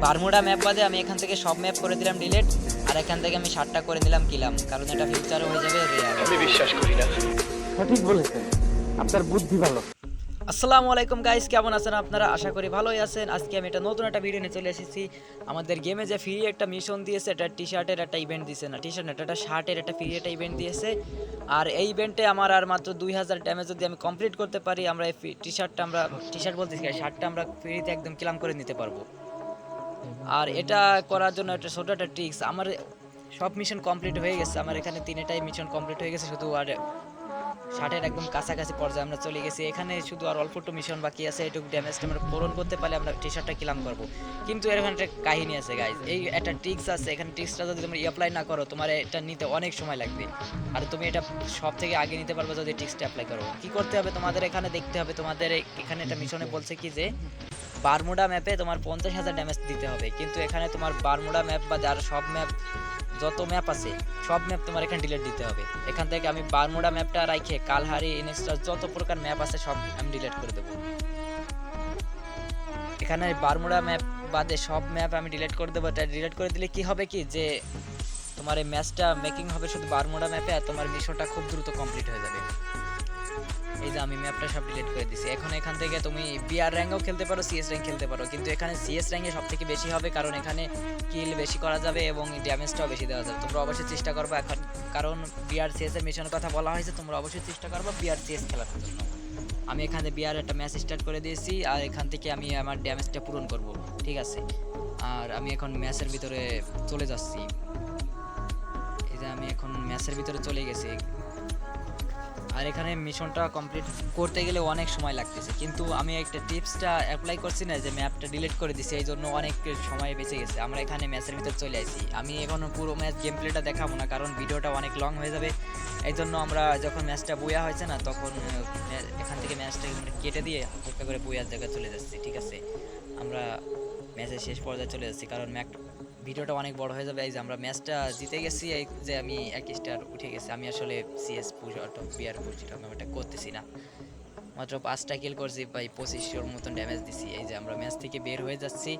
Bermuda map বাদে আমি এখান থেকে সব ম্যাপ করে দিলাম ডিলিট, আর এখান থেকে আমি 7টা করে নিলাম কিলাম, কারণ এটা ফিউচারে হয়ে যাবে রেয়ার। আমি বিশ্বাস করি না। সঠিক বলেছেন, আপনার বুদ্ধি ভালো। আসসালামু আলাইকুম গাইস, কেমন আছেন আপনারা? আশা করি ভালোই আছেন। আজকে আমি একটা নতুন একটা ভিডিও নিয়ে চলে এসেছি। আমাদের গেমে যে ফ্রি একটা মিশন দিয়েছে, এটা টি শার্টের একটা ইভেন্ট দিয়েছে, না টি শার্ট না, এটা শার্টের একটা ফ্রি একটা ইভেন্ট দিয়েছে। আর এই ইভেন্টে আমার আর মাত্র 2000 ড্যামেজ যদি আমি কমপ্লিট করতে পারি, আমরা এই টি শার্ট বলতেছি, শার্টটা আমরা ফ্রিতে একদম ক্লাম করে নিতে পারবো। আর এটা করার জন্য একটা ছোট একটা ট্রিক্স, আমার সব মিশন কমপ্লিট হয়ে গেছে, আমার এখানে 3টাই মিশন কমপ্লিট হয়ে গেছে, শুধু আর ষাটের একদম কাছাকাছি পর্যায়ে আমরা চলে গেছি। এখানে শুধু আর অল্প একটু মিশন বাকি আছে, এটুকু ড্যামেজটা আমরা পূরণ করতে পারলে আমরা টি শার্টটা ক্লাম করবো। কিন্তু এর এখানে একটা কাহিনী আছে গাইজ, এই একটা ট্রিক্স আছে, এখানে ট্রিক্সটা যদি তুমি অ্যাপ্লাই না করো, তোমার এটা নিতে অনেক সময় লাগবে। আর তুমি এটা সব থেকে আগে নিতে পারবে যদি ট্রিক্সটা অ্যাপ্লাই করো। কি করতে হবে তোমাদের? এখানে দেখতে হবে, তোমাদের এখানে একটা মিশনে বলছে কি যে বারমুডা ম্যাপে তোমার 50,000 ড্যামেজ দিতে হবে, কিন্তু এখানে তোমার বারমুডা ম্যাপ বা আর সব ম্যাপ, যত ম্যাপ আছে সব ম্যাপ তোমার এখানে ডিলিট দিতে হবে। এখান থেকে আমি বারমুডা ম্যাপটা রাখে কালহারি ইনস্টার যত প্রকার ম্যাপ আছে সব আমি ডিলিট করে দেবো। এখানে বারমুডা ম্যাপ বাদে সব ম্যাপ আমি ডিলিট করে দেবো। এটা ডিলিট করে দিলে কি হবে কি যে তোমার এই ম্যাচটা মেকিং হবে শুধু বারমুডা ম্যাপে, আর তোমার মিশনটা খুব দ্রুত কমপ্লিট হয়ে যাবে। এই যে আমি ম্যাপটা সব ডিলিট করে দিছি। এখন এখান থেকে তুমি বিআর র্যাঙ্কও খেলতে পারো, সিএস র্যাঙ্ক খেলতে পারো, কিন্তু এখানে সিএস র্যাঙ্কে সব থেকে বেশি হবে, কারণ এখানে কিল বেশি করা যাবে এবং ড্যামেজটাও বেশি দেওয়া যাবে। তোমরা অবশ্যই চেষ্টা করবে এখন, কারণ বিআর সিএস এর মিশনের কথা বলা হয়েছে, তোমরা অবশ্যই চেষ্টা করবে বিআর সিএস খেলার জন্য। আমি এখানে বিআর একটা ম্যাচ স্টার্ট করে দিয়েছি, আর এখান থেকে আমি আমার ড্যামেজটা পূরণ করব, ঠিক আছে? আর আমি এখন ম্যাচের ভিতরে চলে যাচ্ছি। এই যে আমি এখন ম্যাচের ভিতরে চলে গেছি, আর এখানে মিশনটা কমপ্লিট করতে গেলে অনেক সময় লাগতেছে, কিন্তু আমি একটা টিপসটা অ্যাপ্লাই করছি না, যে ম্যাপটা ডিলিট করে দিছি, এই জন্য অনেক সময় বেঁচে গেছে। আমরা এখানে ম্যাচের ভিতরে চলে আসি। আমি এখন পুরো ম্যাচ গেম প্লেটা দেখাবো না, কারণ ভিডিওটা অনেক লং হয়ে যাবে। এই জন্য আমরা যখন ম্যাচটা বইয়া হয়েছে না, তখন এখান থেকে ম্যাচটা কেটে দিয়ে হালকা করে বইয়ার জায়গায় চলে যাচ্ছি, ঠিক আছে? আমরা ম্যাচের শেষ পর্যায়ে চলে যাচ্ছি, কারণ ভিডিওটা অনেক বড় হয়ে যাবে। এই যে আমরা ম্যাচটা জিতে গেছি, এই যে আমি 1 স্টার উঠে গেছি। আমি আসলে CS push auto BR push এটা করতেছি না, মাত্র 5টা কিল করছি, ভাই 2500 মতন ড্যামেজ দিছি। এই যে আমরা ম্যাচ থেকে বের হয়ে যাচ্ছি,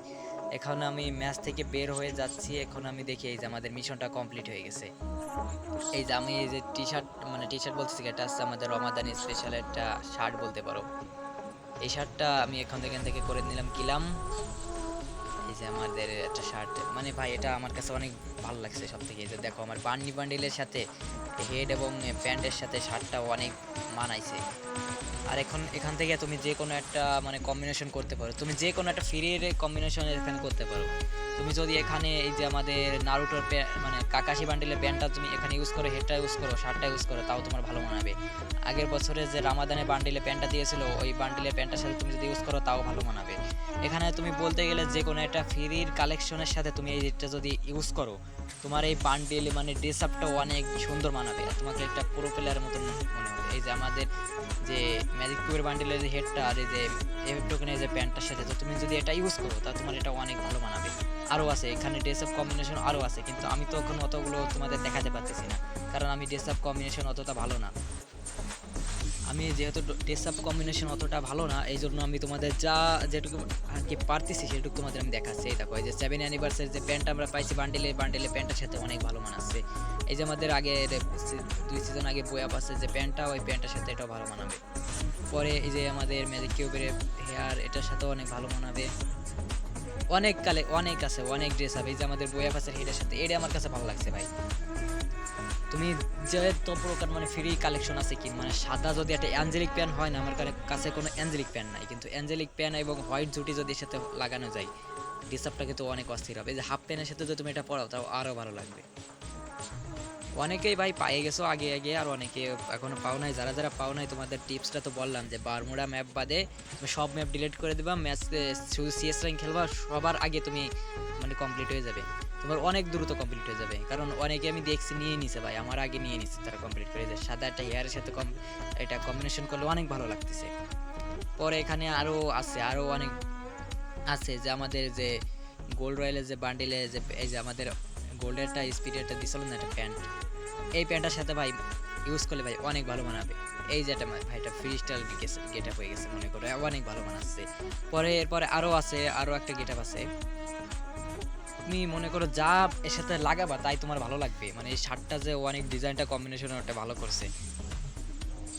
এখন আমি ম্যাচ থেকে বের হয়ে যাচ্ছি। এখন আমি দেখি এই যে আমাদের মিশনটা কমপ্লিট হয়ে গেছে। এই যে আমি এই যে টি শার্ট বলতেছি, এটা হচ্ছে আমাদের রমাদানি স্পেশাল একটা শার্ট বলতে পারো। এই শার্টটা আমি এখান থেকে করে নিলাম কিলাম। এই যে আমাদের একটা শার্ট, মানে ভাই এটা আমার কাছে অনেক ভালো লাগছে সব থেকে। এই যে দেখো আমার বান্ডিলের সাথে হেড এবং প্যান্টের সাথে শার্টটা অনেক মানাইছে। আর এখান থেকে তুমি যে কোনো একটা কম্বিনেশন করতে পারো, তুমি যে কোনো একটা ফ্রির কম্বিনেশন এখানে করতে পারো। তুমি যদি এখানে এই যে আমাদের নারুটোর কাকাশি বান্ডিলের প্যান্টটা তুমি এখানে ইউজ করো, হেডটা ইউজ করো, শার্টটা ইউজ করো, তাও তোমার ভালো মানাবে। আগের বছরে যে রামাদানের বান্ডিলে প্যান্টটা দিয়েছিল, ওই বান্ডিলের প্যান্টটার সাথে তুমি যদি ইউজ করো, তাও ভালো মানাবে। এখানে তুমি বলতে গেলে যে কোনো একটা ফ্রির কালেকশনের সাথে তুমি এইটা যদি ইউজ করো, তোমার এই বান্ডিল ড্রেস আপটাও অনেক সুন্দর মানাবে, আর তোমাকে একটা পুরো প্লেয়ারের মতন মনে হবে। এই যে আমাদের যে ম্যাজিক কিউবের বান্ডিলের যে হেডটা আর এই যে টোকেনের যে প্যান্টটার সাথে তো তুমি যদি এটা ইউজ করো, তা তোমার এটা অনেক ভালো মানাবে। আরও আছে এখানে ড্রেস আপ কম্বিনেশন আরও আছে, কিন্তু আমি তো এখন অতগুলো তোমাদের দেখাতে পারতেছি না, কারণ আমি ড্রেস আপ কম্বিনেশন অতটা ভালো না। আমি যেহেতু ড্রেস আপ কম্বিনেশন অতটা ভালো না, এই জন্য আমি তোমাদের যেটুকু আর কি পারতেছি সেটুকু তোমাদের আমি দেখাচ্ছি। এই দেখো, এই যে 7 অ্যানিভার্সারি যে প্যান্ট আমরা পাইছি বান্ডেলে প্যান্টের সাথে অনেক ভালো মানাচ্ছে। এই যে আমাদের আগে 2 সিজন আগে বয়া পাচ্ছে যে প্যান্টটা, ওই প্যান্টের সাথে এটাও ভালো মানাবে। পরে এই যে আমাদের ম্যাজিক কিউবের হেয়ার, এটার সাথেও অনেক ভালো মানাবে। অনেক আছে, অনেক ড্রেস হবে। এই যে আমাদের বয়া পাশের হেডের সাথে, এটা আমার কাছে ভালো লাগছে ভাই। তুমি যে তো প্রকার ফ্রি কালেকশন আছে কি, সাদা যদি একটা অ্যাঞ্জেলিক প্যান হয় না, আমার কাছে কোনো অ্যাঞ্জেলিক প্যান নাই, কিন্তু অ্যাঞ্জেলিক প্যান এবং হোয়াইট জুটি যদি সাথে লাগানো যায়, ডিসাপটা কিন্তু অনেক অস্থির হবে। এই যে হাফ প্যানের সাথে যদি তুমি এটা পরাও, তাও আরও ভালো লাগবে। অনেকেই ভাই পায়ে গেছো আগে, আর অনেকে এখনো পাও নাই। যারা পাও নাই, তোমাদের টিপসটা তো বললাম যে বারমুডা ম্যাপ বাদে তুমি সব ম্যাপ ডিলিট করে দিবা, ম্যাচ শুধু সিএস র্যাঙ্ক খেলবা, সবার আগে তুমি কমপ্লিট হয়ে যাবে, তোমার অনেক দ্রুত কমপ্লিট হয়ে যাবে। কারণ অনেকে আমি দেখছি নিয়ে নিছে ভাই, আমার আগে নিয়ে নিছে, তারা কমপ্লিট করে যায়। সাদা একটা হেয়ারের সাথে এটা কম্বিনেশন করলে অনেক ভালো লাগতেছে। পরে এখানে আরও অনেক আছে, যে আমাদের যে গোল্ড রয়্যালের যে বান্ডিলে যে এই যে আমাদের গোল্ডেরটা স্পিডেরটা দিছিল না একটা প্যান্ট, এই প্যান্টটার সাথে ভাই ইউজ করলে ভাই অনেক ভালো মানাবে। এই যেটা ভাই এটা ফ্রি স্টাইল গেট আপ হয়ে গেছে মনে করে, অনেক ভালো মানাচ্ছে। এরপরে আরও একটা গেট আপ আছে, তুমি মনে করো যা এর সাথে লাগাবা তাই তোমার ভালো লাগবে, মানে এই শার্টটা যে অনেক ডিজাইনটা কম্বিনেশন একটা ভালো করছে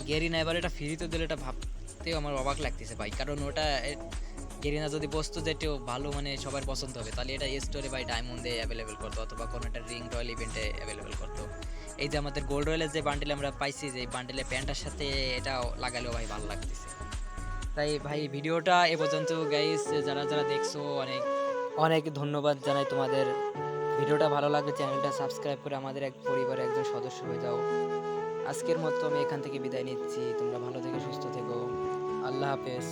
গেরিনা। এবার এটা ফ্রিতে দিলে এটা ভাবতেও আমার অবাক লাগতেছে ভাই, কারণ ওটা গেরিনা যদি বস্তু যেটা ভালো মানে সবার পছন্দ হবে তাহলে এটা স্টোরে বাই ডায়মন্ডে অ্যাভেলেবেল করতো অথবা কোনো একটা রিং রয়্যাল ইভেন্টে অ্যাভেলেবেল করতো। এই যে আমাদের গোল্ড রয়্যালের যে বান্ডেল আমরা পাইছি, যে বান্ডেলে প্যান্টের সাথে এটা লাগালেও ভাই ভালো লাগতেছে। তাই ভাই ভিডিওটা এ পর্যন্ত গাইস, যারা যারা দেখছো অনেক অনেক ধন্যবাদ জানাই তোমাদের। ভিডিওটা ভালো লাগলে চ্যানেলটা সাবস্ক্রাইব করে আমাদের এক পরিবারের একজন সদস্য হয়ে যাও। আজকের মতো আমি এখান থেকে বিদায় নিচ্ছি, তোমরা ভালো থেকে সুস্থ থেকো, আল্লাহ হাফেজ।